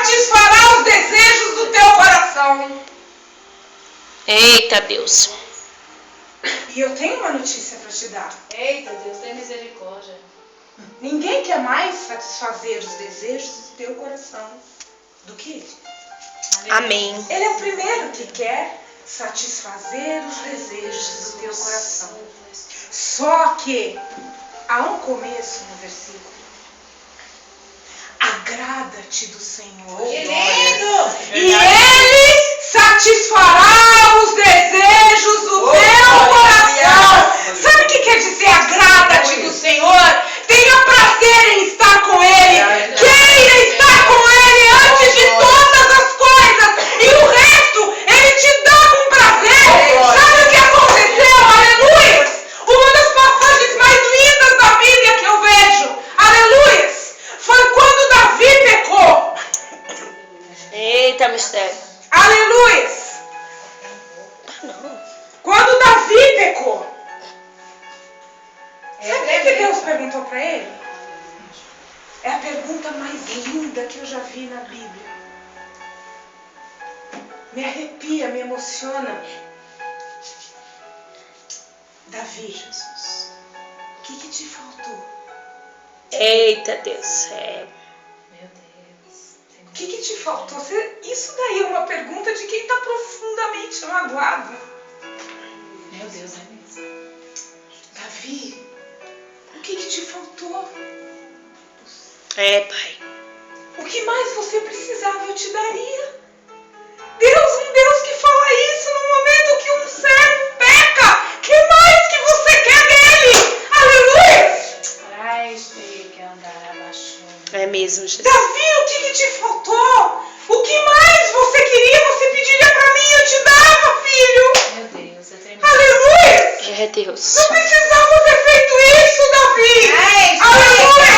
satisfará os desejos do teu coração. Eita, Deus. E eu tenho uma notícia para te dar. Eita, Deus, tem misericórdia. Ninguém quer mais satisfazer os desejos do teu coração do que Ele. Amém. Ele é o primeiro que quer satisfazer os desejos do teu coração. Só que há um começo no versículo. Agrada-te do Senhor. Que lindo! E Ele satisfará os desejos do teu coração. Sabe o que quer dizer agrada-te do Senhor? Tenha prazer em estar com Ele. Queira estar com Ele antes de todas as coisas. E o resto, Ele te dá com prazer. Sabe o que aconteceu? Aleluia! Uma das passagens mais lindas da Bíblia que eu vejo. Aleluia! Foi quando Davi pecou. Eita, mistério. Aleluia! Quando Davi pecou. Sabe o que Deus perguntou para ele? É a pergunta mais linda que eu já vi na Bíblia. Me arrepia, me emociona. Davi, o que te faltou? Eita, Deus. Meu Deus. O que te faltou? Isso daí é uma pergunta de quem está profundamente magoado. Meu Deus, é mesmo. Davi, o que te faltou? Pai. O que mais você precisava eu te daria. Deus, um Deus que fala isso no momento que um servo peca. Que mais que você quer dele? Aleluia! É mesmo, Jesus. Davi, o que te faltou? O que mais você queria? Você pediria pra mim, eu te dava, filho. Meu Deus, é tremendo. Aleluia! É Deus. Não precisava ter feito isso, Davi. Aleluia!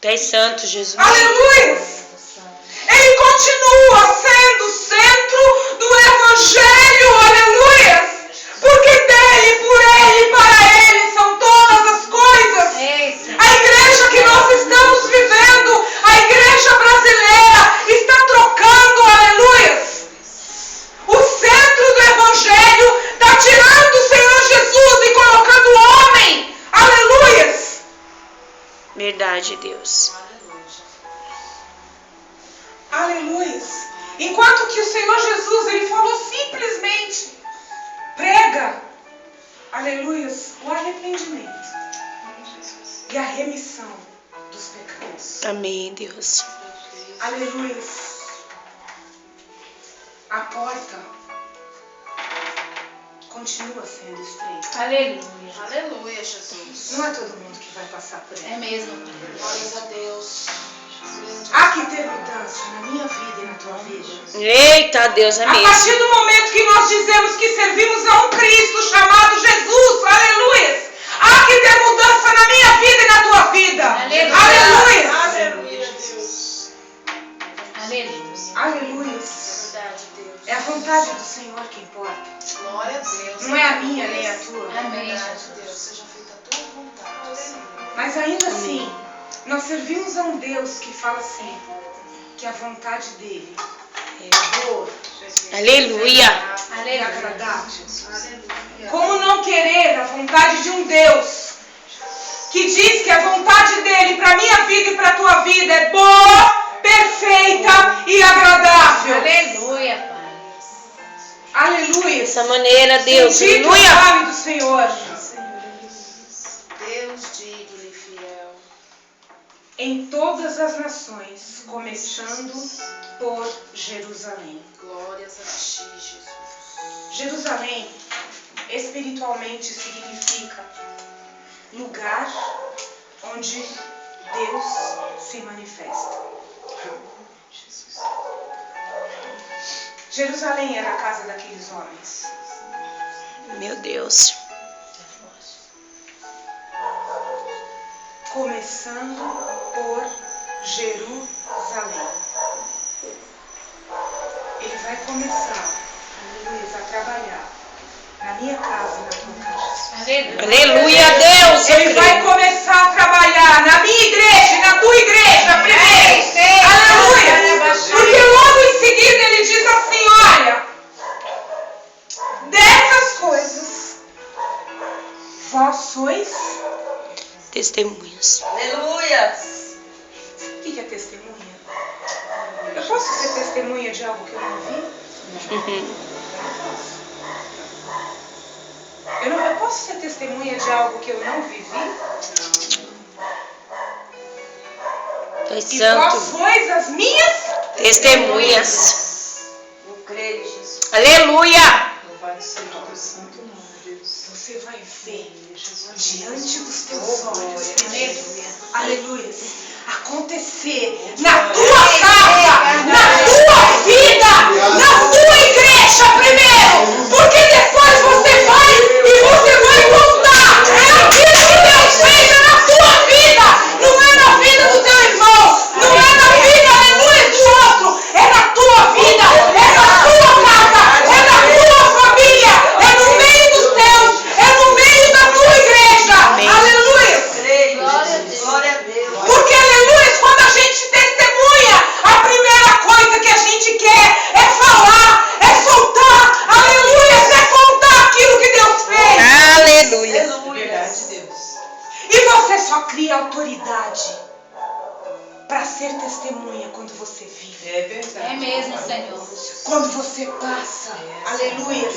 Tu és santo, Jesus. Aleluia! Ele continua sendo o centro do Evangelho, aleluia! Porque dele, por ele, para ele são todas as coisas. A igreja que nós estamos vivendo, a igreja brasileira, está trocando, aleluia! O centro do Evangelho está tirando o Senhor Jesus e colocando o homem, aleluia! Verdade, Deus. Aleluia. Enquanto que o Senhor Jesus, ele falou simplesmente, prega, aleluia, o arrependimento e a remissão dos pecados. Amém, Deus. Aleluia. A porta continua sendo estreita. Aleluia. Aleluia, Jesus. Não é todo mundo que vai passar por É ela. mesmo. Glórias a Deus. Há que ter mudança na minha vida e na tua vida. Eita, Deus, é A partir mesmo. do momento que nós dizemos que servimos a um Cristo chamado Jesus, aleluia, há que ter mudança na minha vida e na tua vida. Aleluia. Aleluia. Aleluia, Deus. Aleluia. Aleluia. Verdade, Deus. É a vontade do Senhor que importa. Glória a Deus. Não é a minha nem a tua. Amém, Verdade, Jesus. Deus. Seja feita a tua vontade, Senhor. Mas ainda assim, nós servimos a um Deus que fala assim, que a vontade dele é boa Aleluia. e agradável. Aleluia. Como não querer a vontade de um Deus que diz que a vontade dele para minha vida e para a tua vida é boa, perfeita e agradável. Aleluia, Pai. Aleluia. Dessa maneira, Deus. Bendito Aleluia. o nome do Senhor. Deus digno e fiel. Em todas as nações, começando por Jerusalém. Glórias a ti, Jesus. Jerusalém, espiritualmente, significa lugar onde Deus se manifesta. Jerusalém era a casa daqueles homens. Meu Deus. Começando por Jerusalém. Ele vai começar, aleluia, a trabalhar na minha casa e na tua casa. Aleluia, Deus. eu Ele vai creio. começar a trabalhar na minha igreja e na tua igreja, sois? Testemunhas. Aleluia. O que é testemunha? Eu posso ser testemunha de algo que eu não vi? Eu posso ser testemunha de algo que eu não vivi? Tu és E vós santo. sois as minhas? Testemunhas. Eu creio, Jesus. Aleluia. Louvado seja o teu santo nome, Jesus. Você vai ver diante dos teus olhos, aleluia, acontecer na tua casa, na tua vida, na tua igreja primeiro, porque depois você vai e você vai contar. É aquilo que Deus fez na tua vida, não é na vida do teu irmão, não é na vida, aleluia, do outro, é na tua vida, é na tua casa, é na tua família, é no meio dos teus, é no meio da tua igreja. Amém. Aleluia. Creio, Glória a Jesus. Deus. Glória a Deus. Porque, aleluia, quando a gente testemunha, a primeira coisa que a gente quer é falar, é soltar, aleluia, é contar aquilo que Deus fez. Aleluia. Aleluia. E você só cria autoridade para ser testemunha quando você vive. É verdade. É mesmo, Senhor. Quando você passa, aleluia,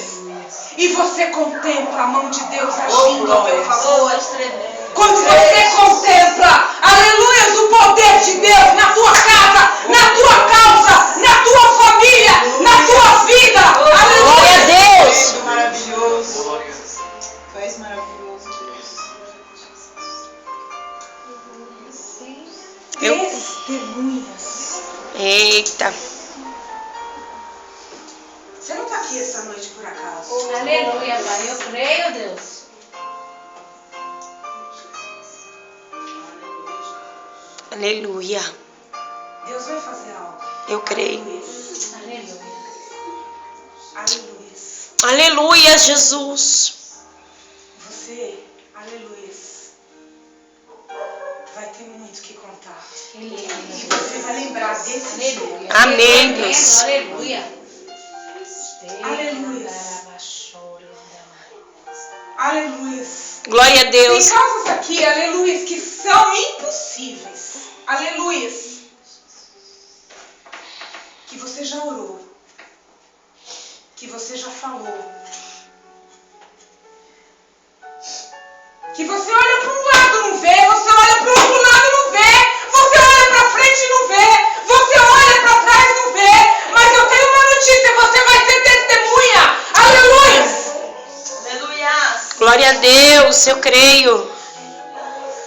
e você contempla a mão de Deus agindo a teu favor. Quando você contempla, aleluia, o poder de Deus na tua casa, na tua causa, na tua família, na tua vida. Glória Aleluia. a Deus. Tu és maravilhoso. Tu és maravilhoso, Deus. Testemunhas. Eita. Você não está aqui essa noite por acaso. Aleluia, Pai. Eu creio, Deus. Aleluia. Deus vai fazer algo. Eu creio. Aleluia. Aleluia. Aleluia, Jesus. Você, aleluia, vai ter muito que contar. E você vai lembrar desse dia. Aleluia. Amém, Deus. Aleluia. Aleluia. Aleluia. Glória a Tem Deus. causas aqui, aleluia, que são impossíveis. Aleluia. Que você já orou. Que você já falou. Que você olha para um lado e não vê. Você olha para o outro lado e não vê. Você olha para frente e não vê. Você olha para trás e não vê. Mas eu tenho uma notícia. Você vai ser testemunha. Aleluia. Aleluia. Glória a Deus. Eu creio.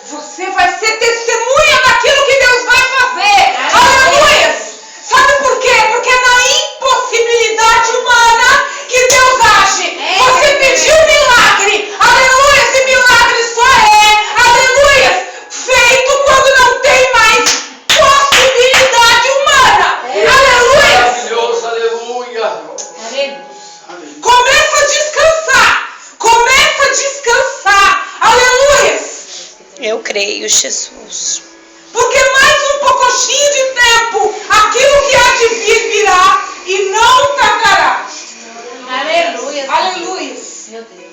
Você vai ser testemunha daquilo que Deus vai fazer. Aleluia. Sabe por quê? Porque é na impossibilidade humana que Deus age. Você pediu milagre. Aleluia. Esse milagre só é, aleluia, feito quando não tem mais possibilidade humana. Aleluia. Maravilhoso, aleluia. Aleluia. Começa a descansar. Começa a descansar. Aleluia. Eu creio, Jesus. Porque mais um pouquinho de tempo, aquilo que há de vir virá e não tardará. Aleluia. Aleluia. Meu Deus.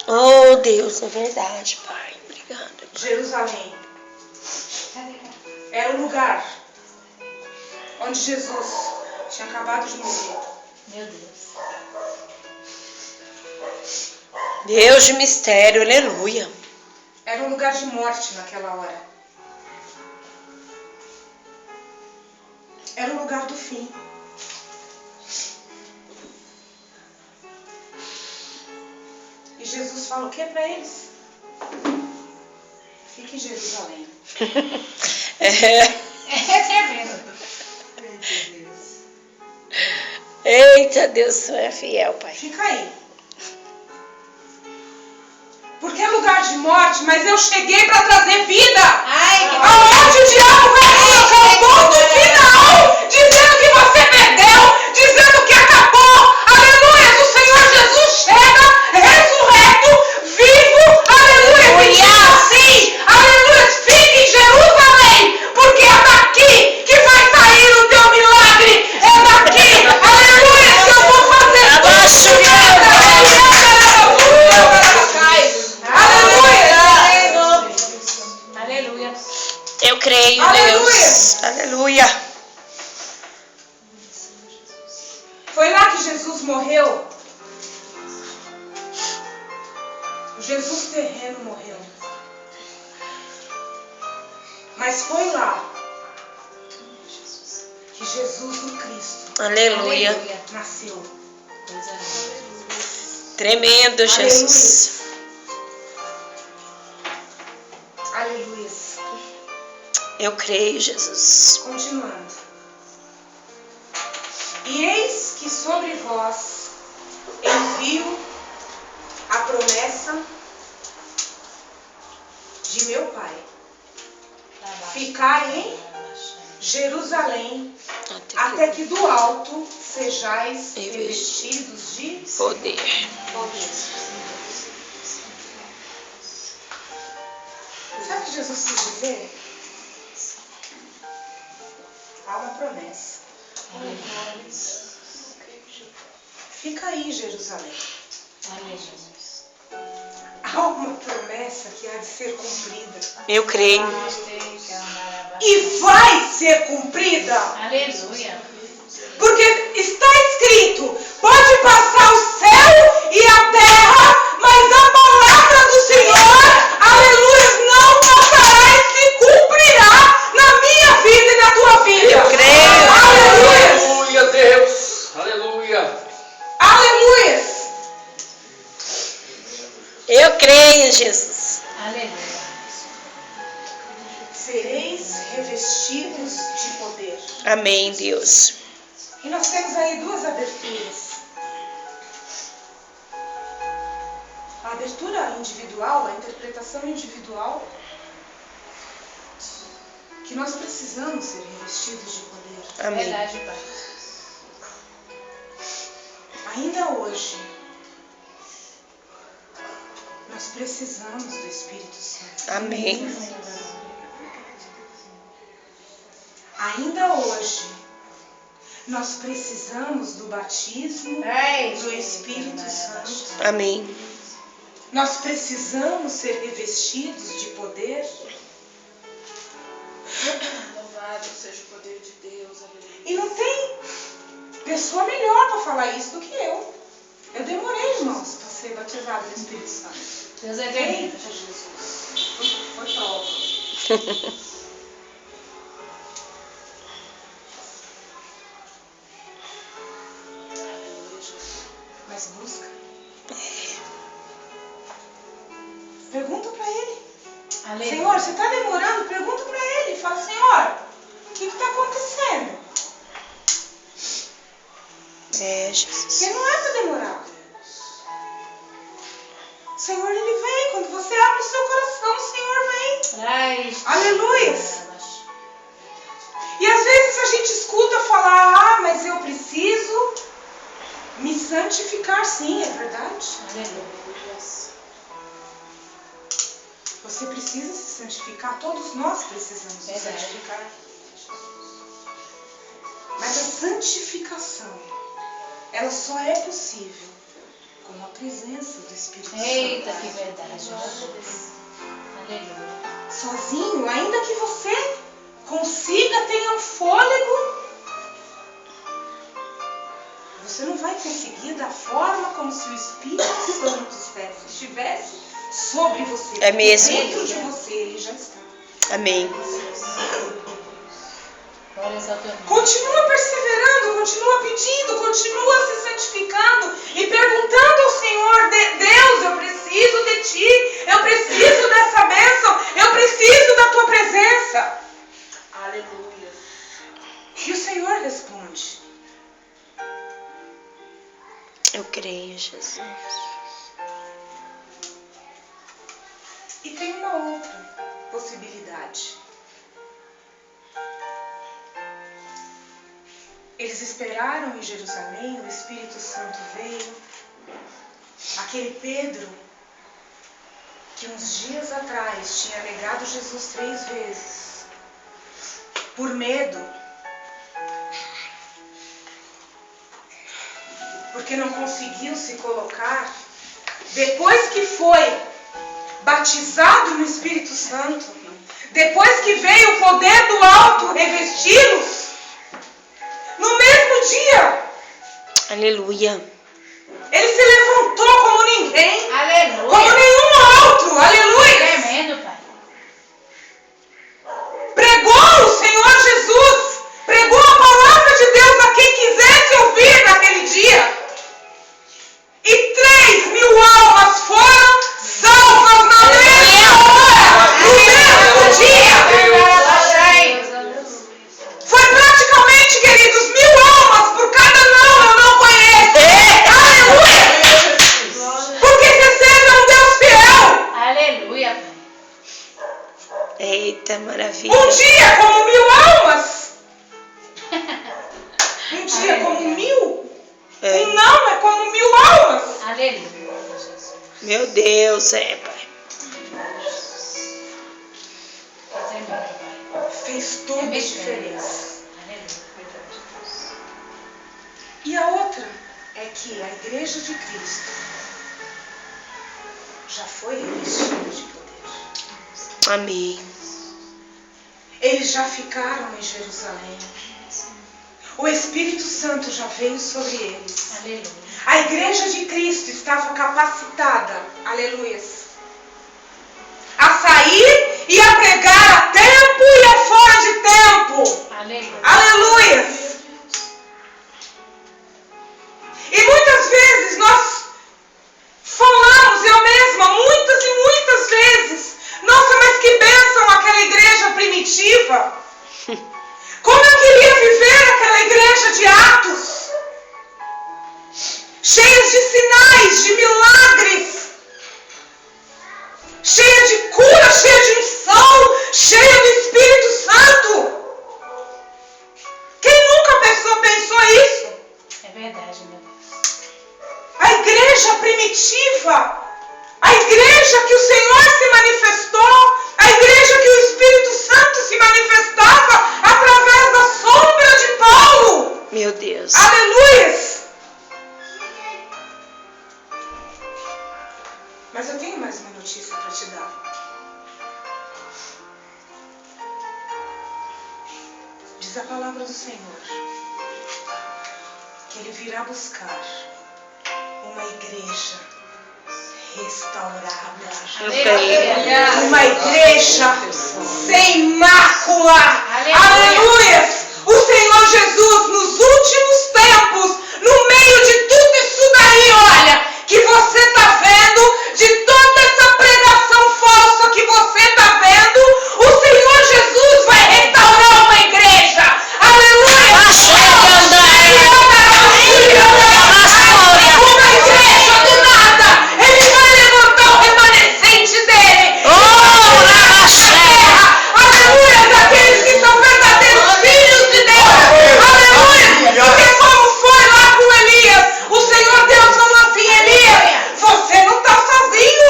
Oh, Deus, é verdade, Pai. Obrigada. Jerusalém era o lugar onde Jesus tinha acabado de morrer. Meu Deus. Deus de mistério, aleluia. Era um lugar de morte naquela hora. Era o lugar do fim. E Jesus fala o que para eles? Fique em Jerusalém. É. É tremendo. Eita, Deus, tu é fiel, Pai. Fica aí. Porque é lugar de morte, mas eu cheguei para trazer vida. Ai, que Aonde o diabo vai colocar o ponto final, dizendo que você perdeu, dizendo que acabou. Aleluia, o Senhor Jesus chega, ressurreto, vivo, aleluia, e diz assim, aleluia, fique em Jerusalém, porque é daqui que vai sair o teu milagre, é daqui, aleluia, que eu vou fazer tudo. O Jesus terreno morreu. Mas foi lá que Jesus, o Cristo, Aleluia. nasceu. Tremendo, Jesus. Aleluia. Eu creio, Jesus. Continuando. E eis que sobre vós envio a promessa de meu Pai. Ficai em Jerusalém, até que do alto sejais revestidos de Poder. poder. Sabe o que Jesus quis dizer? Há uma promessa. Fica aí, Jerusalém. Há uma promessa que há de ser cumprida. Eu creio. E vai ser cumprida. Aleluia. Porque está escrito: pode passar o céu e a terra, mas a palavra do Senhor, aleluia, não passará e se cumprirá na minha vida e na tua vida. Eu creio. Aleluia. Aleluia, Deus. Aleluia. Aleluia. Eu creio, Jesus. Aleluia. Sereis revestidos de poder. Amém, Deus. E nós temos aí duas aberturas. A abertura individual, a interpretação individual, que nós precisamos ser revestidos de poder. Amém. Verdade, Pai. Ainda hoje, nós precisamos do Espírito Santo. Amém. Ainda hoje, nós precisamos do batismo do Espírito Santo. Amém. Nós precisamos ser revestidos de poder. Louvado seja o poder de Deus. Aleluia. E não tem pessoa melhor para falar isso do que eu. Eu demorei, irmãos, para ser batizado no Espírito Santo. Deus é Eita, grande. Jesus. Foi prova. Mas busca. Pergunta para ele. Aleluia. Senhor, você está demorando? Pergunta para ele. Fala, Senhor, o que está acontecendo? É, Jesus. Porque não é para demorar. O Senhor, Ele vem. Quando você abre o seu coração, o Senhor vem. Ai, Aleluia. E às vezes a gente escuta falar, mas eu preciso me santificar. Sim, é verdade. Aleluia. Você precisa se santificar. Todos nós precisamos se Verdade. santificar. Mas a santificação, ela só é possível com a presença do Espírito Eita, Santo. que verdade. Aleluia. Sozinho, ainda que você consiga, tenha um fôlego, você não vai conseguir da forma como se o Espírito Santo estivesse sobre você. É mesmo. Dentro de você, ele já está. Amém. Glórias ao teu nome. Continua perseverando, continua pedindo, continua se santificando e perguntando ao Senhor, Deus, eu preciso de Ti, eu preciso dessa bênção, eu preciso da Tua presença. Aleluia. E o Senhor responde. Eu creio, Jesus. E tem uma outra possibilidade. Eles esperaram em Jerusalém, o Espírito Santo veio. Aquele Pedro, que uns dias atrás tinha negado Jesus 3 vezes, por medo, porque não conseguiu se colocar, depois que foi batizado no Espírito Santo, depois que veio o poder do alto revesti-los, no mesmo dia, Aleluia. ele se levantou como ninguém, Aleluia. como nenhum Eita, maravilha. Um dia como 1000 almas. Um dia como 1000. É. Um não é como 1000 almas. Aleluia, Jesus. Meu Deus, Pai. Fazendo, Pai. Fez toda a diferença. Aleluia. E a outra é que a igreja de Cristo já foi revestida de poder. Amém. Eles já ficaram em Jerusalém. O Espírito Santo já veio sobre eles. Aleluia. A igreja de Cristo estava capacitada, aleluia, a sair e a pregar a tempo e a fora de tempo. Aleluia. Aleluia. E muitas vezes nós falamos, eu mesma, muitas e muitas vezes, nossa, mas que bênção aquela igreja primitiva. Como eu queria viver aquela igreja de Atos, cheias de sinais, de milagres, cheia de cura, cheia de unção, cheia do Espírito Santo. Quem nunca pensou isso? É verdade, meu Deus. A igreja primitiva, a igreja que o Senhor se manifestou, a igreja que o Espírito Santo se manifestava através da sombra de Paulo. Meu Deus. Aleluia! Mas eu tenho mais uma notícia para te dar. Diz a palavra do Senhor que Ele virá buscar uma igreja restaurada. Eu creio. Uma igreja sem mácula. Aleluia! O Senhor Jesus, nos últimos tempos, no meio de tudo isso daí, olha, que você está vendo, de toda essa pregação falsa que você está vendo, o Senhor Jesus vai restaurar uma igreja. Aleluia! Uma igreja do nada. Ele vai levantar o remanescente dele. Aleluia! Daqueles que são verdadeiros filhos de Deus. Aleluia! Porque como foi lá com Elias, o Senhor Deus falou assim: Elias, você não está sozinho.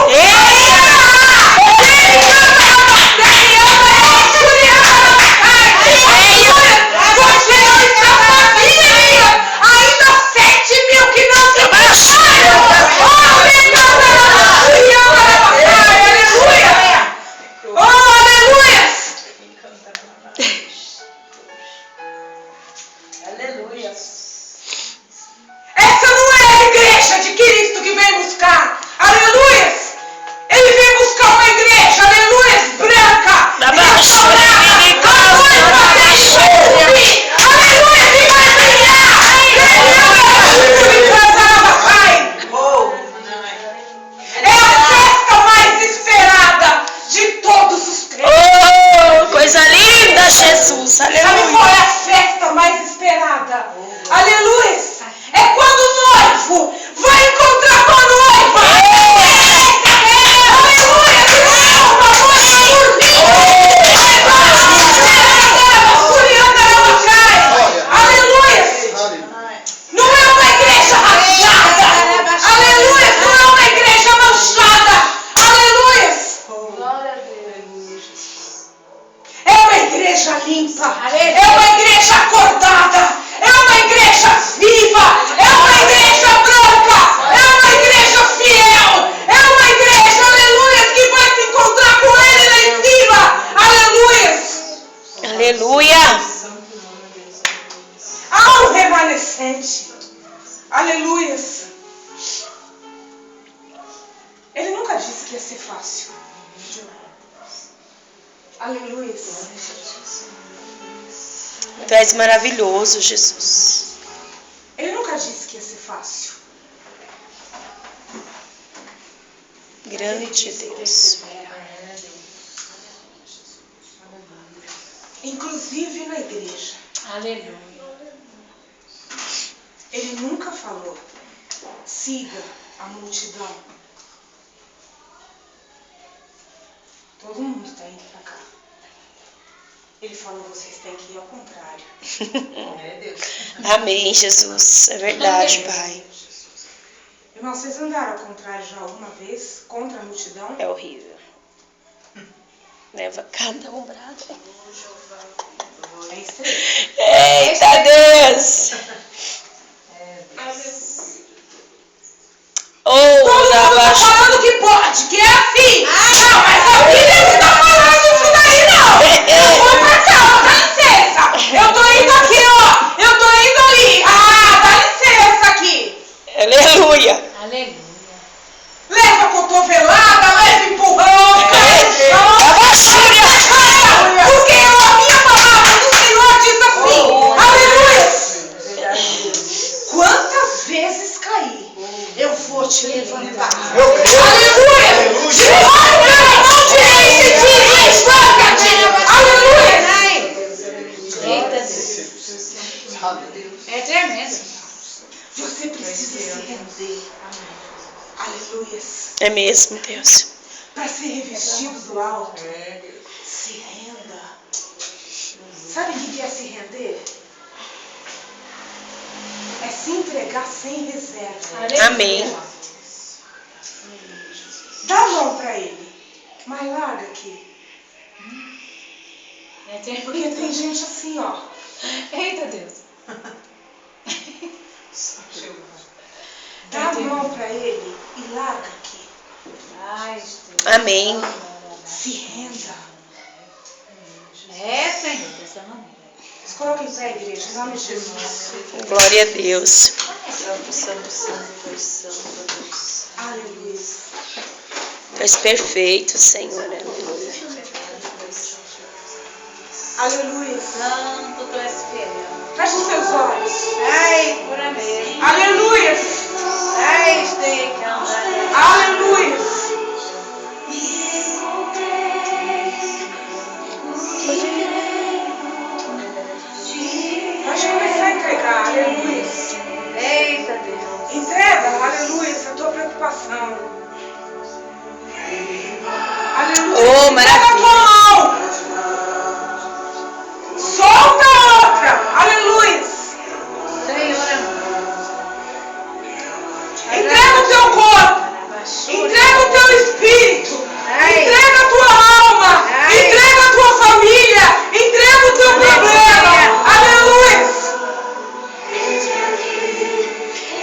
Você não está sozinho, Elias. Ainda 7.000 que não se baixaram. Aleluia! Oh, aleluia! Aleluia. Essa não é a igreja de Cristo que vem buscar. Aleluia! Ele vem buscar uma igreja, aleluia, branca, restaurada, aleluia, que vai brilhar. É a festa mais esperada de todos os crentes. Oh, coisa linda, Jesus. Sabe Aleluia. qual é a festa mais esperada? Aleluia! É quando o noivo vai encontrar com a noiva. Aleluia! Aleluia! Não é uma igreja rachada. Aleluia! Não é uma igreja manchada. Aleluia! Glória a Deus. É uma igreja limpa, é uma igreja acordada, é uma igreja viva, é uma igreja branca, é uma igreja fiel, é uma igreja, aleluia, que vai se encontrar com Ele lá em cima, aleluia. Aleluia. Há um remanescente, aleluia. Ele nunca disse que ia ser fácil. Aleluia. Tu és maravilhoso, Jesus. Ele nunca disse que ia ser fácil. Grande Deus. Inclusive na igreja. Aleluia. Ele nunca falou: siga a multidão. Todo mundo está indo para cá. Ele falou, vocês têm que ir ao contrário. É Deus. Amém, Jesus. É verdade, Pai. Irmão, vocês andaram ao contrário já alguma vez? Contra a multidão? É horrível. Leva cada umbrado. É estranho. Eita Deus! Oh, Todo mundo tá falando que pode, que é assim. Não, mas a Bíblia não tá falando isso daí, não. Eu vou pra cá, ó, dá licença. Eu tô indo aqui, ó. Eu tô indo ali. Ah, dá licença aqui. Aleluia! Aleluia. Leva cotovelada, leva empurrão, cai no chão. Porque a minha palavra do Senhor diz assim. Aleluia. Quantas vezes cair, eu vou te levantar. Aleluia! Olha a mão direita e tira, espanca-te. Aleluia! Eita Deus. É tremendo. Você precisa se render. Aleluia. É mesmo, Deus. Para ser revestido do alto. Se renda. Sabe o que é se render? É se entregar sem reserva. Amém. Dá a mão para ele. Mas larga aqui. É Porque tremendo. tem gente assim, ó. Eita Deus. Dá a mão para ele e larga aqui. Ai, Deus. Amém. Se renda. É, Senhor, dessa maneira. Se coloca em pé, igreja, em nome de Jesus. Glória a Deus. Santo, santo, santo, santo Deus. Aleluia. Tu és perfeito, Senhor. Aleluia. Aleluia. Santo, tu és fiel. Feche os seus olhos. Ai, pura mesmo. Aleluia. Ai, tem que andar. Aleluia. Pode começar a entregar. Aleluia. Eita Deus. Entrega, aleluia, essa tua preocupação. Aleluia. Oh, Entrega a tua maravilha. mão. Solta a outra. Aleluia. Senhor, amor. Entrega o teu corpo. Entrega o teu espírito. Entrega a tua alma. Entrega a tua família. Entrega o teu problema. Aleluia.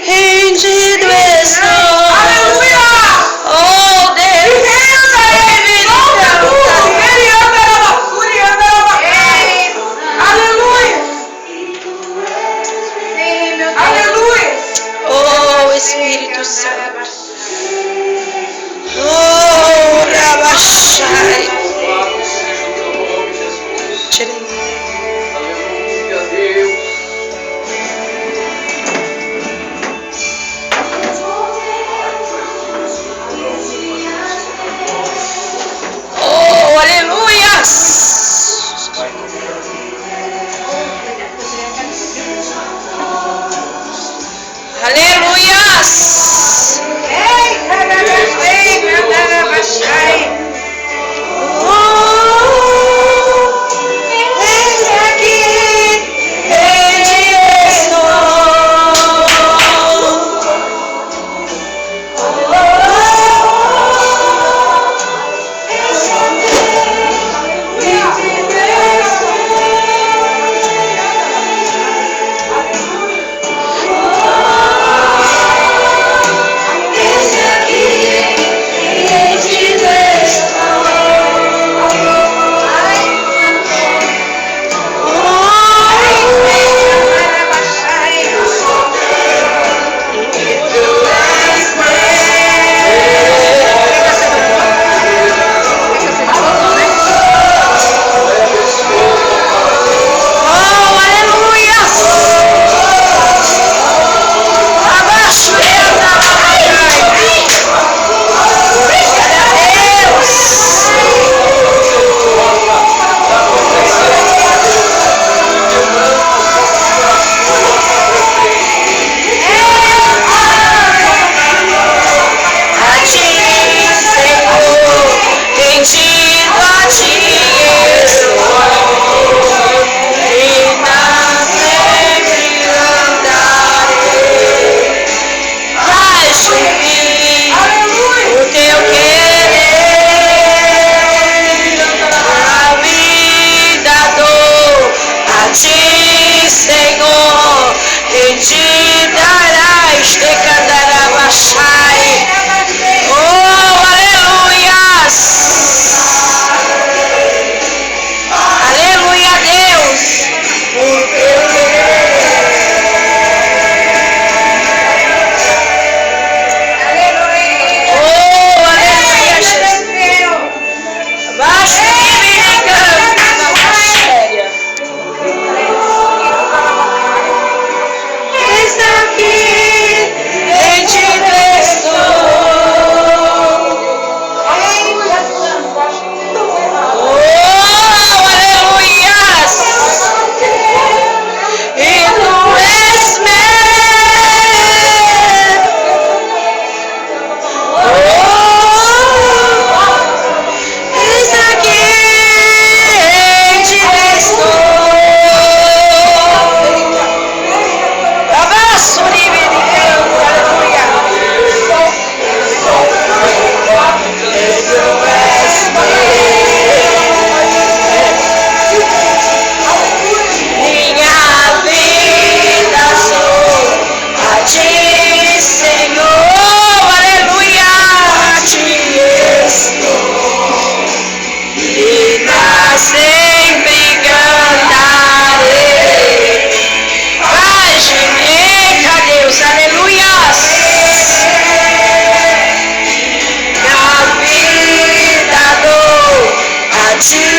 Rendido estou. Aleluia. Oh, Deus. Renda ele. Solta tudo. Ele anda na basura e anda na basura. Aleluia. Sim, meu Deus. Aleluia. Oh, Espírito Santo. Oh, Rabachai. Tirei. Aleluia, Deus. Oh, aleluias. Aleluias. Ei, carabachei, carabachei. Eis aqui, estou. ti.